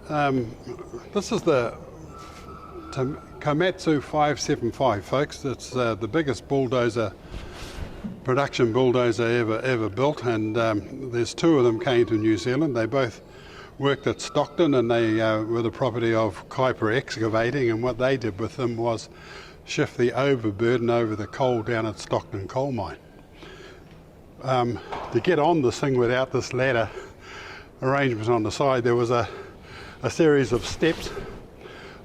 This is the Komatsu 575, folks. It's the biggest bulldozer, production bulldozer ever built, and there's two of them came to New Zealand. They both worked at Stockton, and they were the property of Kuiper Excavating, and what they did with them was shift the overburden over the coal down at Stockton coal mine. To get on this thing without this ladder arrangement on the side, there was a series of steps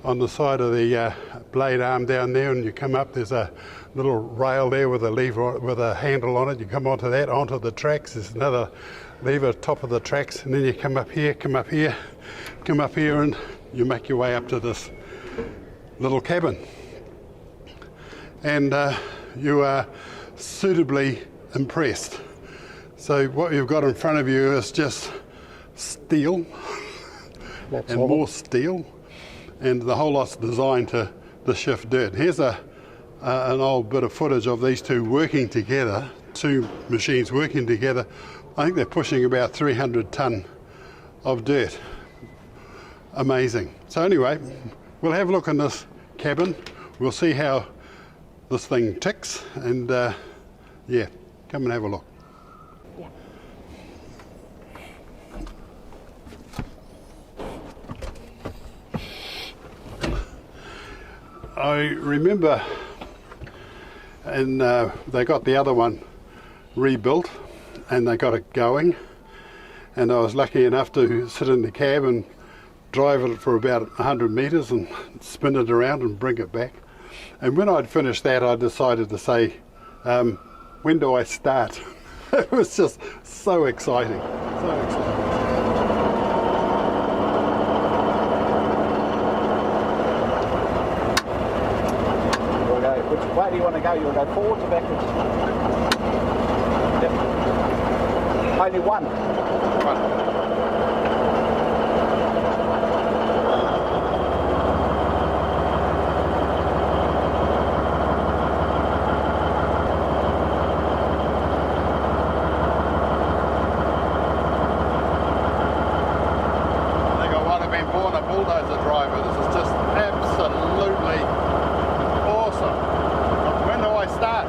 on the side of the blade arm down there, and you come up, there's a little rail there with a lever, with a handle on it. You come onto that, onto the tracks, there's another lever top of the tracks, and then you come up here, and you make your way up to this little cabin. And you are suitably impressed. So what you've got in front of you is just steel and more steel, and the whole lot's designed to shift dirt. Here's an old bit of footage of these two working together, two machines working together. I think they're pushing about 300 tonne of dirt. Amazing. So anyway, we'll have a look in this cabin. We'll see how this thing ticks, and yeah, come and have a look. Yeah. I remember, and they got the other one rebuilt and they got it going, and I was lucky enough to sit in the cab and drive it for about 100 metres and spin it around and bring it back. And when I'd finished that, I decided to say, when do I start? It was just so exciting, so exciting. Which way do you want to go? You want to go forwards or backwards? Yep. Only one. I think I might have been born a bulldozer driver. This is just absolutely awesome. When do I start?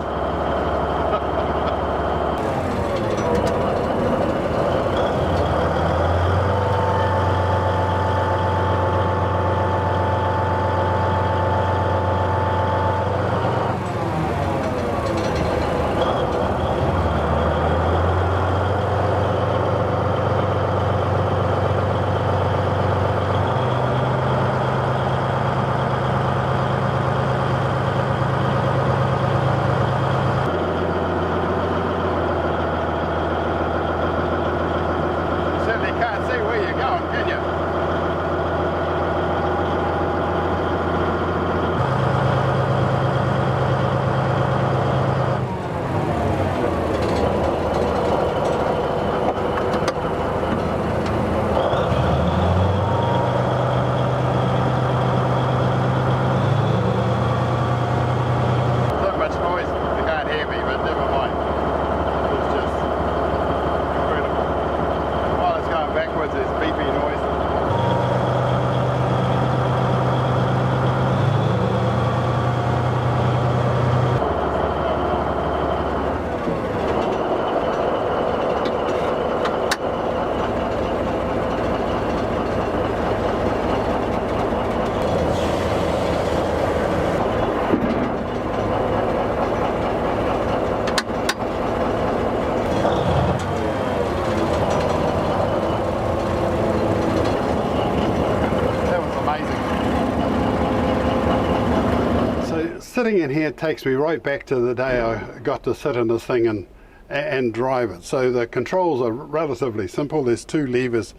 Sitting in here takes me right back to the day I got to sit in this thing and drive it. So the controls are relatively simple. There's two levers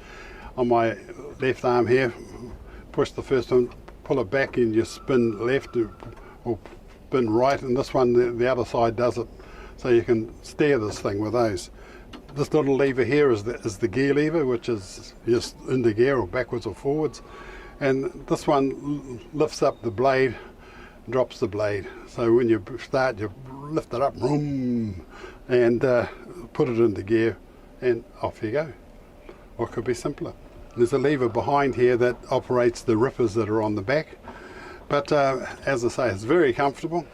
on my left arm here. Push the first one, pull it back, and you spin left or spin right, and this one, the other side does it. So you can steer this thing with those. This little lever here is the gear lever, which is just into gear or backwards or forwards. And this one lifts up the blade, drops the blade. So when you start, you lift it up, vroom, and put it into gear, and off you go. What could be simpler? There's a lever behind here that operates the rippers that are on the back. But as I say, it's very comfortable.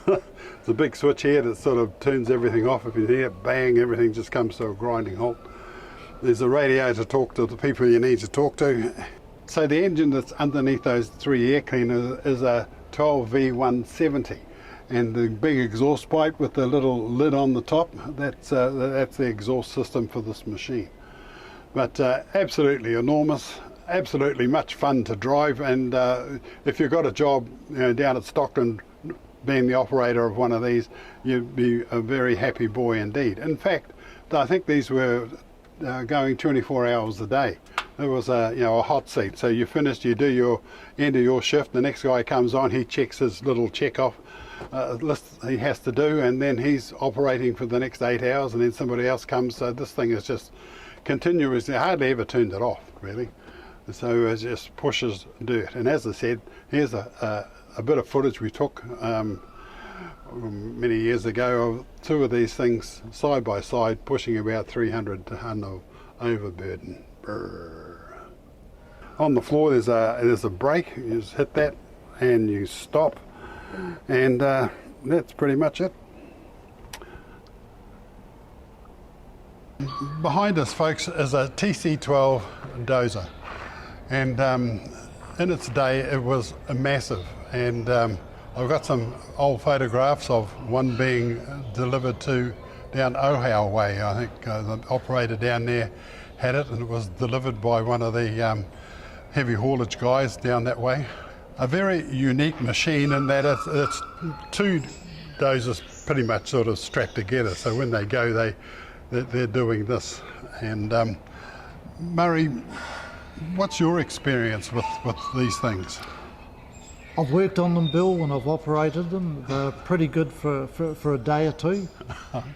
There's a big switch here that sort of turns everything off. If you hear it, bang, everything just comes to a grinding halt. There's a radio to talk to the people you need to talk to. So the engine that's underneath those 3 air cleaners is a 12V170. And the big exhaust pipe with the little lid on the top, that's the exhaust system for this machine. But absolutely enormous, absolutely much fun to drive, and if you've got a job down at Stockton being the operator of one of these, you'd be a very happy boy indeed. In fact, I think these were going 24 hours a day. It was a hot seat, so you finished, you do your end of your shift, the next guy comes on, he checks his little check off list he has to do, and then he's operating for the next 8 hours, and then somebody else comes. So this thing is just continuously, hardly ever turned it off really. So it just pushes dirt. And as I said, here's a bit of footage we took many years ago of 2 of these things side by side pushing about 300 tonne of overburden. Brrr. On the floor there's a brake. You just hit that and you stop, and that's pretty much it. Behind us, folks, is a TC12 dozer, and in its day it was massive, and I've got some old photographs of one being delivered to down Ohau way. I think the operator down there had it, and it was delivered by one of the heavy haulage guys down that way. A very unique machine in that it's 2 dozers pretty much sort of strapped together, so when they go they're doing this. And Murray, what's your experience with these things? I've worked on them, Bill, and I've operated them. They're pretty good for a day or 2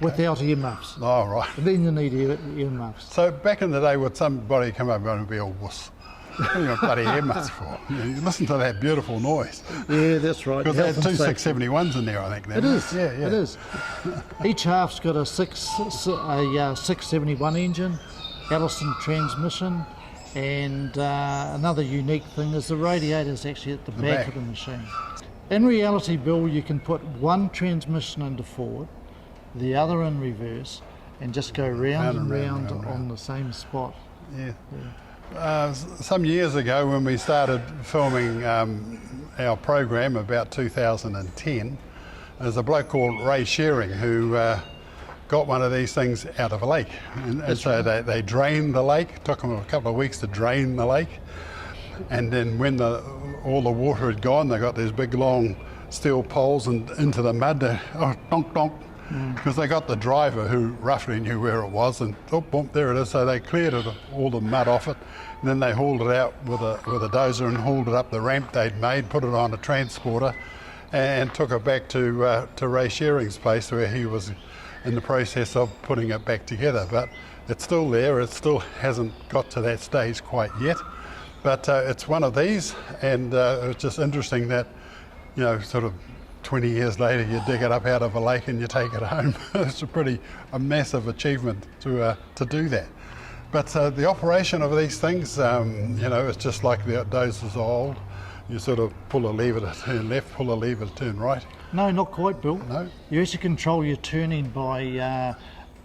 without earmuffs. Oh, right. And then you need earmuffs. So back in the day, would somebody come over and be all wuss? What do you got bloody earmuffs for? You listen to that beautiful noise. Yeah, that's right. Because there's 2 671s in there, I think. It is. Yeah. It is. Each half's got a 671 engine, Allison transmission, and another unique thing is the radiator's actually at the back of the machine. In reality, Bill, you can put one transmission into forward, the other in reverse, and just go round and round on the same spot. Yeah. Some years ago, when we started filming our program, about 2010, there's a bloke called Ray Shearing who got one of these things out of a lake, and so they drained the lake. It took them a couple of weeks to drain the lake, and then when all the water had gone, they got these big long steel poles and into the mud, donk donk, because they got the driver who roughly knew where it was, and boom, there it is. So they cleared all the mud off it, and then they hauled it out with a dozer and hauled it up the ramp they'd made, put it on a transporter, and took it back to Ray Shearing's place, where he was in the process of putting it back together. But it's still there. It still hasn't got to that stage quite yet, but it's one of these, and it's just interesting that, sort of 20 years later you dig it up out of a lake and you take it home. It's a massive achievement to do that. But the operation of these things, it's just like the dozers are old. You sort of pull a lever to turn left, pull a lever to turn right. No, not quite, Bill. No? You actually control your turning by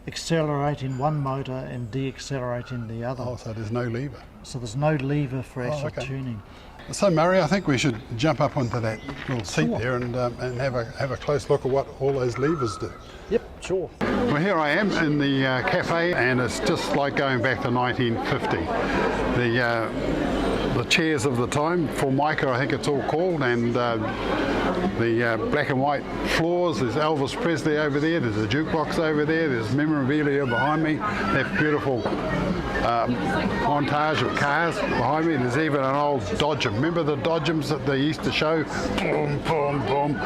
accelerating one motor and deaccelerating the other. Oh, so there's no lever. So there's no lever for actual turning. So Murray, I think we should jump up onto that little seat there and have a close look at what all those levers do. Yep, sure. Well, here I am in the cafe, and it's just like going back to 1950. The chairs of the time, Formica I think it's all called, and the black and white floors. There's Elvis Presley over there, there's a jukebox over there, there's memorabilia behind me, that beautiful montage of cars behind me. There's even an old Dodgem. Remember the Dodgems that they used to show? Boom, boom, boom.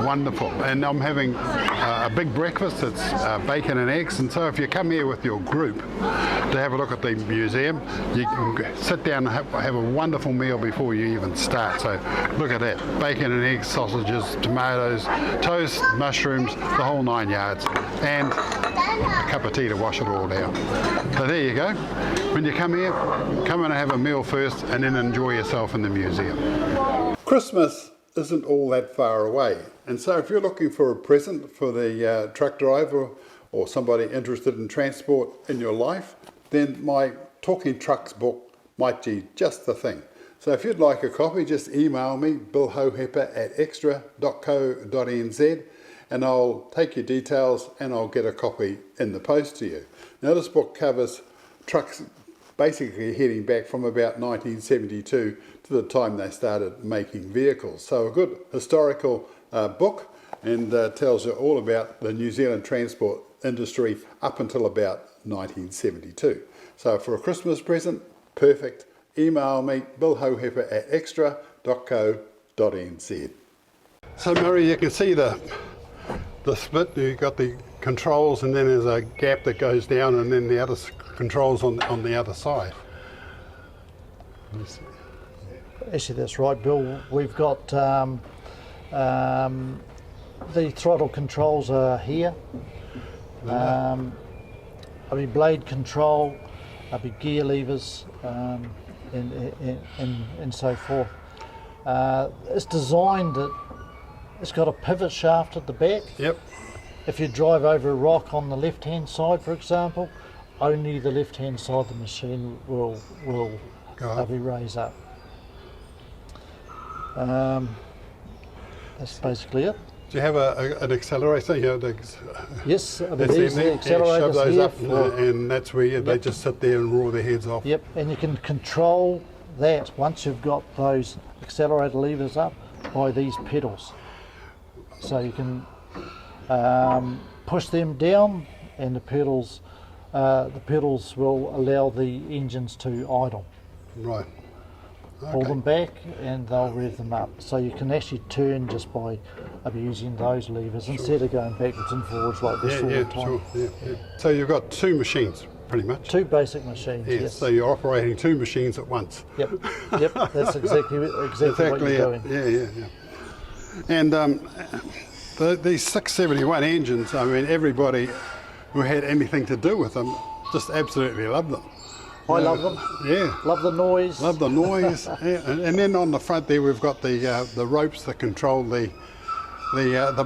Wonderful. And I'm having a big breakfast. It's bacon and eggs. And so if you come here with your group to have a look at the museum, you can sit down and have a wonderful meal before you even start. So look at that. Bacon and eggs, sausages, tomatoes, toast, mushrooms, the whole 9 yards. And a cup of tea to wash it all down. So there you go. When you come here, come and have a meal first and then enjoy yourself in the museum. Christmas isn't all that far away, and so if you're looking for a present for the truck driver or somebody interested in transport in your life, then my Talking Trucks book might be just the thing. So if you'd like a copy, just email me, billhohepper@extra.co.nz, and I'll take your details and I'll get a copy in the post to you. Now this book covers trucks basically heading back from about 1972 to the time they started making vehicles. So a good historical book, and tells you all about the New Zealand transport industry up until about 1972. So for a Christmas present, perfect. Email me, billhohepper@extra.co.nz. So Murray, you can see the split. You've got the controls, and then there's a gap that goes down, and then the other controls on the other side. Actually, that's right, Bill. We've got the throttle controls are here. Blade control, gear levers, and so forth. It's designed that it's got a pivot shaft at the back. Yep. If you drive over a rock on the left-hand side, for example, only the left-hand side of the machine will be raised up. That's basically it. Do you have an accelerator? Yes, that's these the accelerators shove those here up, and that's where they just sit there and roar their heads off. Yep, and you can control that once you've got those accelerator levers up by these pedals. So you can push them down, and the pedals will allow the engines to idle. Right. Okay. Pull them back and they'll rev them up. So you can actually turn just by using those levers instead of going backwards and forwards like this all the time. Sure. Yeah. So you've got two machines, pretty much. Two basic machines, yes. So you're operating two machines at once. Yep, that's exactly what you're doing. Yeah. And these 671 engines, everybody who had anything to do with them just absolutely loved them. I love them. Yeah. Love the noise. Yeah. And then on the front there we've got the ropes that control the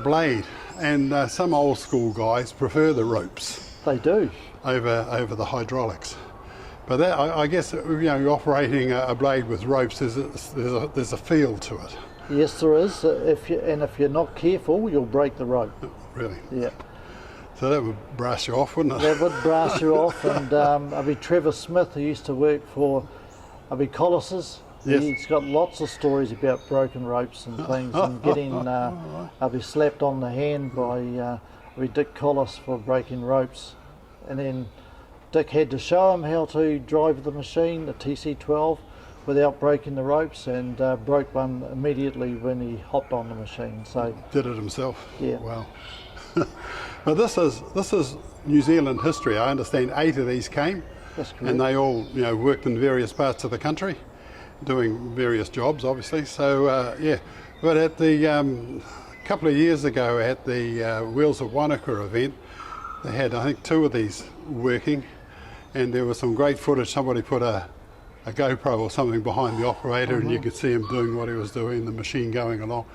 blade. And some old school guys prefer the ropes. They do. Over the hydraulics. But that, I guess, you're operating a blade with ropes. There's a feel to it. Yes, there is. If you're not careful, you'll break the rope. Really? Yeah. So that would brass you off, wouldn't it? That would brass you off. And Trevor Smith, who used to work for Colossus, yes. He's got lots of stories about broken ropes and things, and getting slapped on the hand by Dick Collis for breaking ropes. And then Dick had to show him how to drive the machine, the TC12, without breaking the ropes, and broke one immediately when he hopped on the machine. So did it himself. Yeah. Wow. But this is New Zealand history. I understand 8 of these came. That's correct. And they all worked in various parts of the country, doing various jobs, obviously. So but at the couple of years ago at the Wheels of Wanaka event, they had, I think, 2 of these working, and there was some great footage. Somebody put a GoPro or something behind the operator, and you could see him doing what he was doing, the machine going along.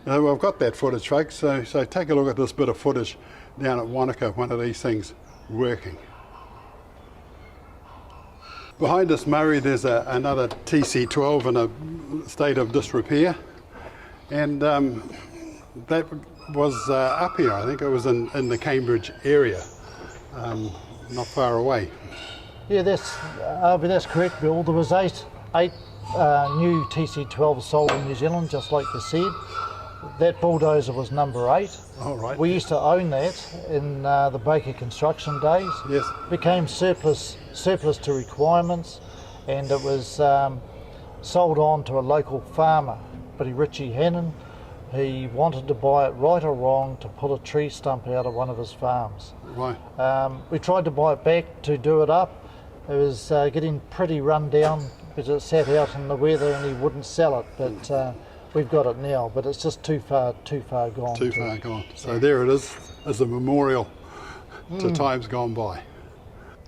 Well, I've got that footage, folks, so take a look at this bit of footage down at Wanaka, one of these things working. Behind us, Murray, there's another TC12 in a state of disrepair, and that was up here. I think it was in the Cambridge area, not far away. Yeah, that's correct, Bill. There was eight new TC12s sold in New Zealand, just like you said. That bulldozer was number 8. Oh, right. We used to own that in the Baker construction days. Yes. Became surplus to requirements, and it was sold on to a local farmer, Richie Hannon. He wanted to buy it, right or wrong, to pull a tree stump out of one of his farms. Right. We tried to buy it back to do it up. It was getting pretty run down because it sat out in the weather and he wouldn't sell it. But we've got it now, but it's just too far gone. Too far gone. So there it is, as a memorial to times gone by.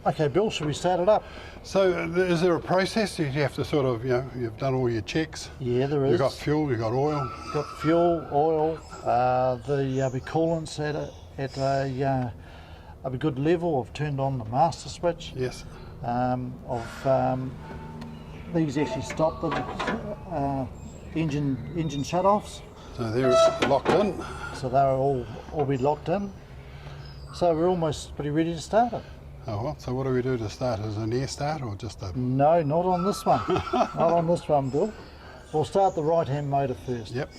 Okay, Bill, should we start it up? So is there a process? You have to sort of, you've done all your checks. Yeah, there is. You've got fuel, you've got oil. Got fuel, oil, the coolant's at a good level. I've turned on the master switch. Yes. These actually stop the engine shut-offs. So they're locked in. So they're all be locked in. So we're almost pretty ready to start it. Oh, well, so what do we do to start? Is it an air start or just a... No, not on this one. Not on this one, Bill. We'll start the right-hand motor first. Yep.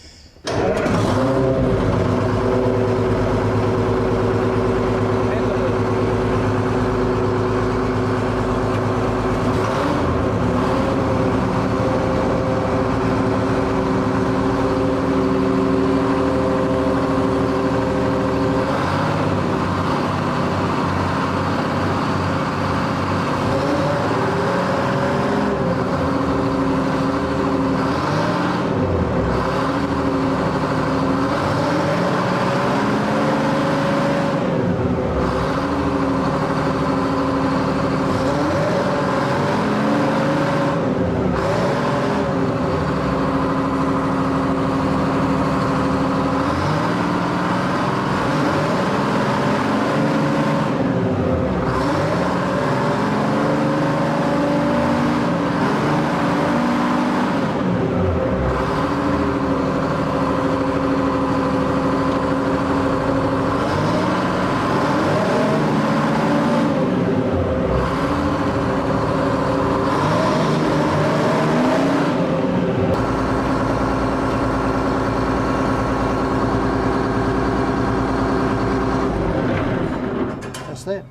That.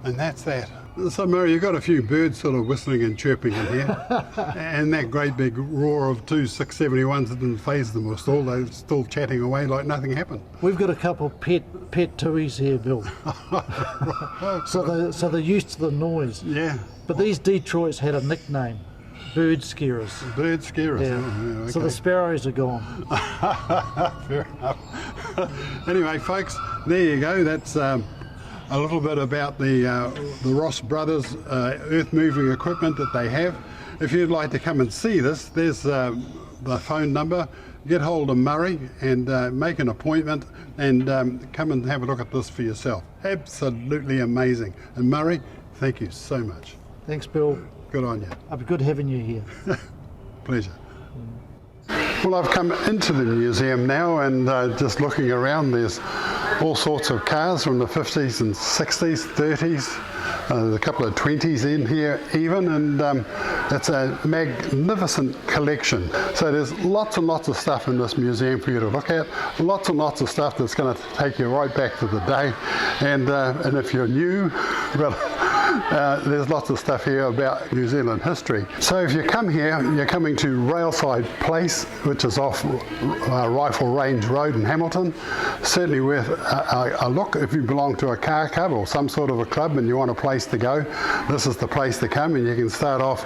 And that's that. So Murray, you've got a few birds sort of whistling and chirping in here. And that great big roar of two 671s didn't faze them or stall. They're still chatting away like nothing happened. We've got a couple pet tuies here, Bill. So they're used to the noise. Yeah. But these Detroits had a nickname, bird scarers. Bird scarers. Yeah. Oh, yeah, okay. So the sparrows are gone. Fair enough. Anyway, folks, there you go. That's a little bit about the Ross Brothers earth moving equipment that they have. If you'd like to come and see this, there's the phone number. Get hold of Murray and make an appointment and come and have a look at this for yourself. Absolutely amazing. And Murray, thank you so much. Thanks, Bill. Good on you. It'll be good having you here. Pleasure. Well, I've come into the museum now and just looking around, there's all sorts of cars from the 50s and 60s, 30s, there's a couple of 20s in here even, and it's a magnificent collection. So there's lots and lots of stuff in this museum for you to look at, lots and lots of stuff that's going to take you right back to the day, and if you're new, well, there's lots of stuff here about New Zealand history. So if you come here, you're coming to Railside Place, which is off Rifle Range Road in Hamilton. Certainly worth a look if you belong to a car club or some sort of a club and you want a place to go. This is the place to come, and you can start off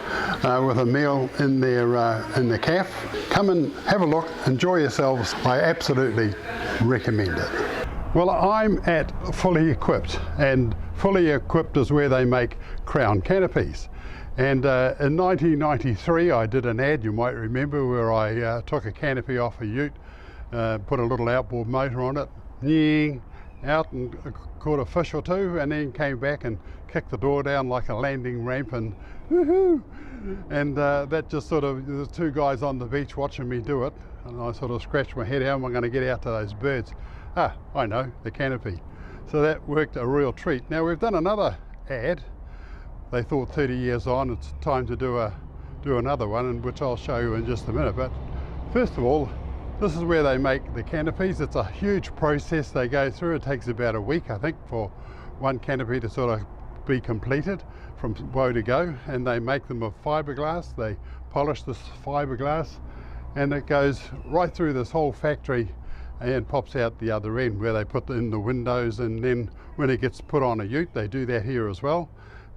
with a meal in the cafe. Come and have a look, enjoy yourselves. I absolutely recommend it. Well, I'm at Fully Equipped, and Fully Equipped is where they make crown canopies. And in 1993 I did an ad, you might remember, where I took a canopy off a ute, put a little outboard motor on it, out and caught a fish or two, and then came back and kicked the door down like a landing ramp, and woohoo! And that just sort of, there's two guys on the beach watching me do it, and I sort of scratched my head, how am I going to get out to those birds? Ah, I know, the canopy. So that worked a real treat. Now we've done another ad. They thought 30 years on, it's time to do another one, and which I'll show you in just a minute. But first of all, this is where they make the canopies. It's a huge process they go through. It takes about a week, I think, for one canopy to sort of be completed from woe to go. And they make them of fiberglass. They polish this fiberglass, and it goes right through this whole factory and pops out the other end where they put in the windows, and then when it gets put on a ute, they do that here as well.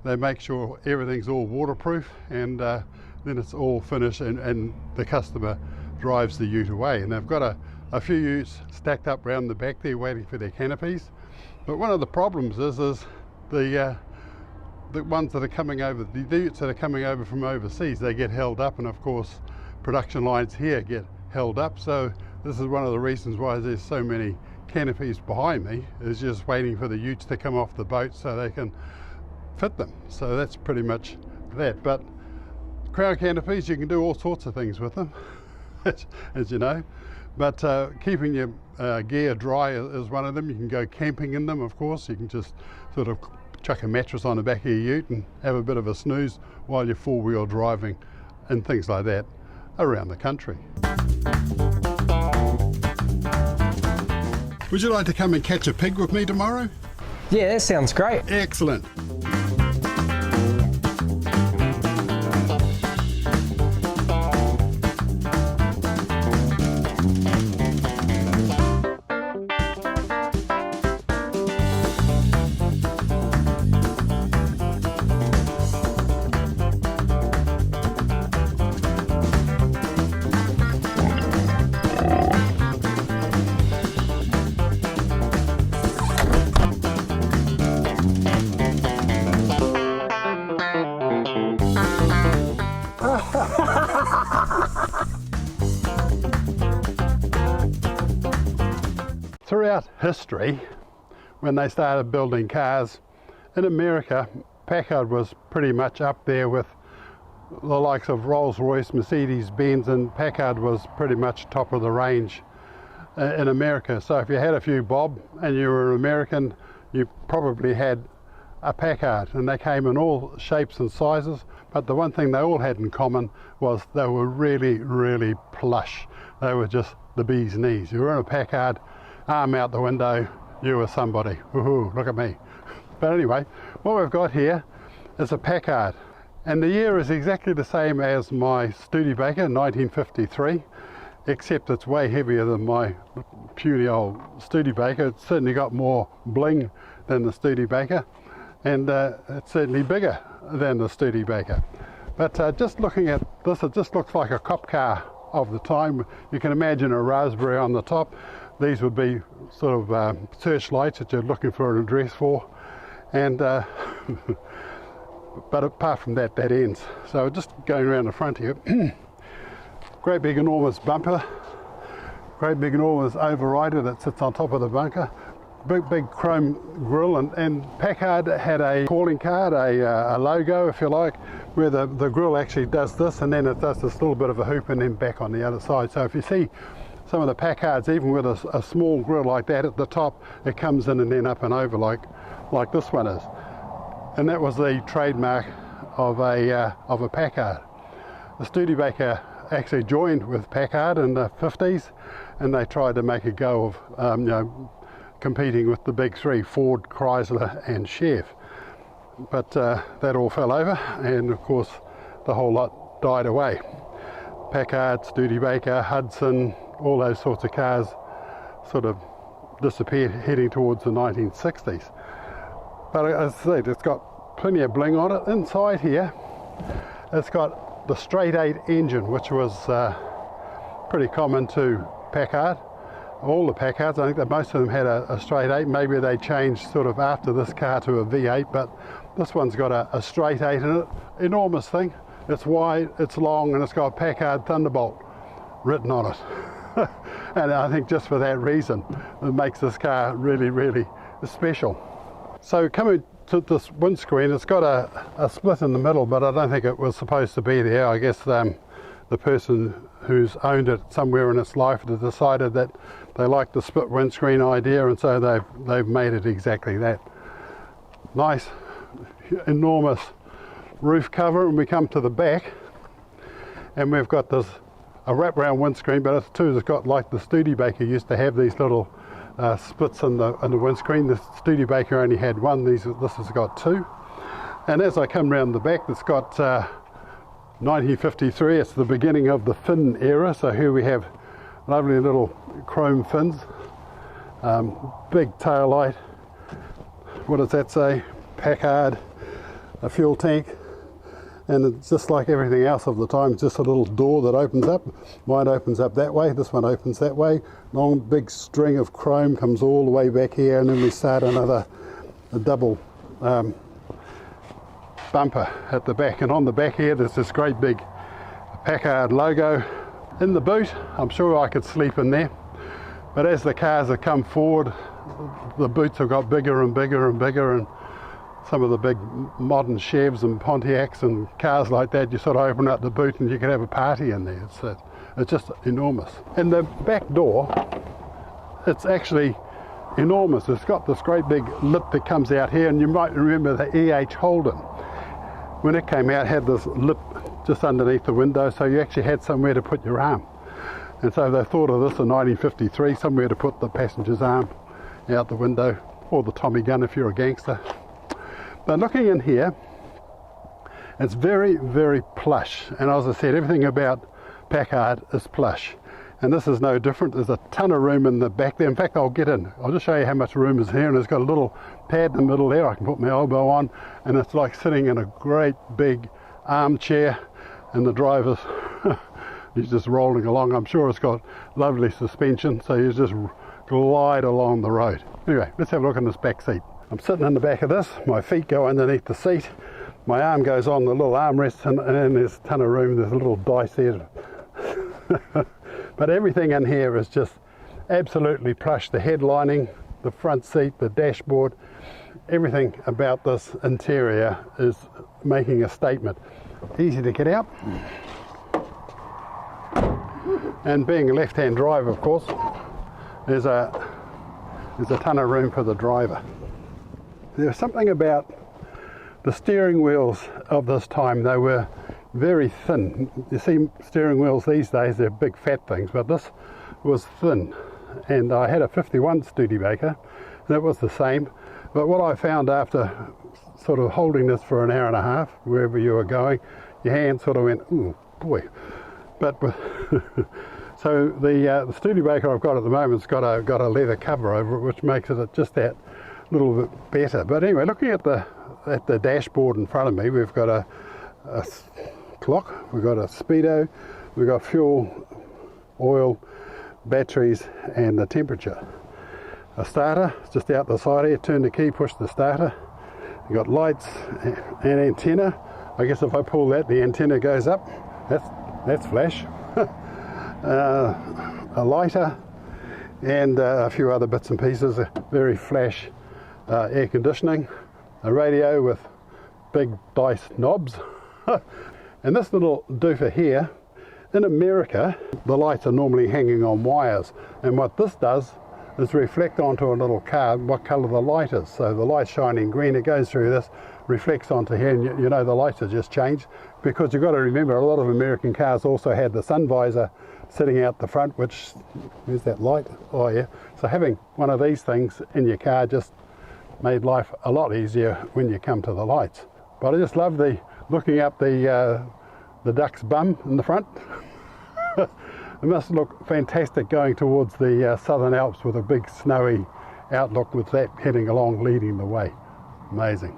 They make sure everything's all waterproof, and then it's all finished, and the customer drives the ute away. And they've got a few utes stacked up around the back there waiting for their canopies. But one of the problems is the the ones that are coming over, the utes that are coming over from overseas, they get held up, and of course production lines here get held up. So this is one of the reasons why there's so many canopies behind me, is just waiting for the utes to come off the boat so they can fit them. So that's pretty much that. But crown canopies, you can do all sorts of things with them, as you know. But keeping your gear dry is one of them. You can go camping in them, of course. You can just sort of chuck a mattress on the back of your ute and have a bit of a snooze while you're four-wheel driving and things like that around the country. Would you like to come and catch a pig with me tomorrow? Yeah, that sounds great. Excellent. Throughout history, when they started building cars in America, Packard was pretty much up there with the likes of Rolls-Royce, Mercedes-Benz, and Packard was pretty much top of the range in America. So if you had a few bob and you were an American, you probably had a Packard, and they came in all shapes and sizes. But the one thing they all had in common was they were really, really plush. They were just the bee's knees. You were in a Packard, arm out the window, you were somebody. Woohoo, look at me. But anyway, what we've got here is a Packard, and the year is exactly the same as my Studebaker, 1953, except it's way heavier than my puny old Studebaker. It's certainly got more bling than the Studebaker, and it's certainly bigger than the Studebaker. But just looking at this, it just looks like a cop car of the time. You can imagine a raspberry on the top. These would be sort of searchlights that you're looking for an address for, and but apart from that, that ends. So just going around the front here, great big enormous bumper, great big enormous overrider that sits on top of the bunker, big chrome grille, and Packard had a calling card, a logo if you like, where the grille actually does this, and then it does this little bit of a hoop and then back on the other side. So if you see some of the Packards, even with a small grille like that at the top, it comes in and then up and over like this one is. And that was the trademark of a Packard. The Studebaker actually joined with Packard in the 50s, and they tried to make a go of competing with the big three, Ford, Chrysler and Chev. But that all fell over, and of course the whole lot died away. Packard, Studebaker, Hudson, all those sorts of cars sort of disappeared heading towards the 1960s. But as I said, it's got plenty of bling on it. Inside here, it's got the straight 8 engine, which was pretty common to Packard. All the Packards, I think that most of them had a straight 8. Maybe they changed sort of after this car to a V8, but this one's got a straight 8 in it. Enormous thing. It's wide, it's long, and it's got Packard Thunderbolt written on it. And I think just for that reason, it makes this car really, really special. So coming to this windscreen, it's got a split in the middle, but I don't think it was supposed to be there. I guess the person who's owned it somewhere in its life has decided that they like the split windscreen idea, and so they've made it exactly that. Nice, enormous roof cover, and we come to the back, and we've got this a wraparound windscreen, but it's too, it's got, like the Studebaker used to have, these little splits in the windscreen. The Studebaker only had one. This has got two. And as I come round the back, it's got 1953. It's the beginning of the fin era. So here we have lovely little chrome fins, big tail light. What does that say? Packard, a fuel tank. And it's just like everything else of the time, it's just a little door that opens up. Mine opens up that way, this one opens that way. Long big string of chrome comes all the way back here, and then we start a double bumper at the back, and on the back here there's this great big Packard logo. In the boot, I'm sure I could sleep in there, but as the cars have come forward, the boots have got bigger and bigger and bigger, and some of the big modern Chevs and Pontiacs and cars like that, you sort of open up the boot and you can have a party in there. It's just enormous. And the back door, it's actually enormous. It's got this great big lip that comes out here, and you might remember the E.H. Holden. When it came out, it had this lip just underneath the window, so you actually had somewhere to put your arm. And so they thought of this in 1953, somewhere to put the passenger's arm out the window, or the Tommy gun if you're a gangster. But looking in here, it's very, very plush. And as I said, everything about Packard is plush. And this is no different. There's a ton of room in the back there. In fact, I'll get in. I'll just show you how much room is here. And it's got a little pad in the middle there. I can put my elbow on. And it's like sitting in a great big armchair. And the driver's, he's just rolling along. I'm sure it's got lovely suspension. So you just glide along the road. Anyway, let's have a look in this back seat. I'm sitting in the back of this. My feet go underneath the seat. My arm goes on the little armrest, and there's a ton of room. There's a little dice there. But everything in here is just absolutely plush. The headlining, the front seat, the dashboard, everything about this interior is making a statement. Easy to get out. And being a left-hand driver, of course, there's a ton of room for the driver. There's something about the steering wheels of this time. They were very thin. You see steering wheels these days, they're big fat things, but this was thin. And I had a 51 Studebaker, and it was the same. But what I found after sort of holding this for an hour and a half, wherever you were going, your hand sort of went, ooh, boy. But so the Studebaker I've got at the moment's got a leather cover over it, which makes it just that little bit better. But anyway, looking at the dashboard in front of me, we've got a clock, we've got a speedo, we've got fuel, oil, batteries, and the temperature. A starter just out the side here. Turn the key, push the starter. You've got lights and antenna. I guess if I pull that, the antenna goes up. That's flash. A lighter and a few other bits and pieces. A very flash air conditioning. A radio with big dice knobs. And this little doofer here, in America, the lights are normally hanging on wires. And what this does is reflect onto a little card what colour the light is. So the light's shining green, it goes through this, reflects onto here, and you know the lights have just changed. Because you've got to remember, a lot of American cars also had the sun visor sitting out the front, which, where's that light? Oh yeah. So having one of these things in your car just made life a lot easier when you come to the lights. But I just love looking up the duck's bum in the front. It must look fantastic going towards the Southern Alps with a big snowy outlook with that heading along, leading the way. Amazing.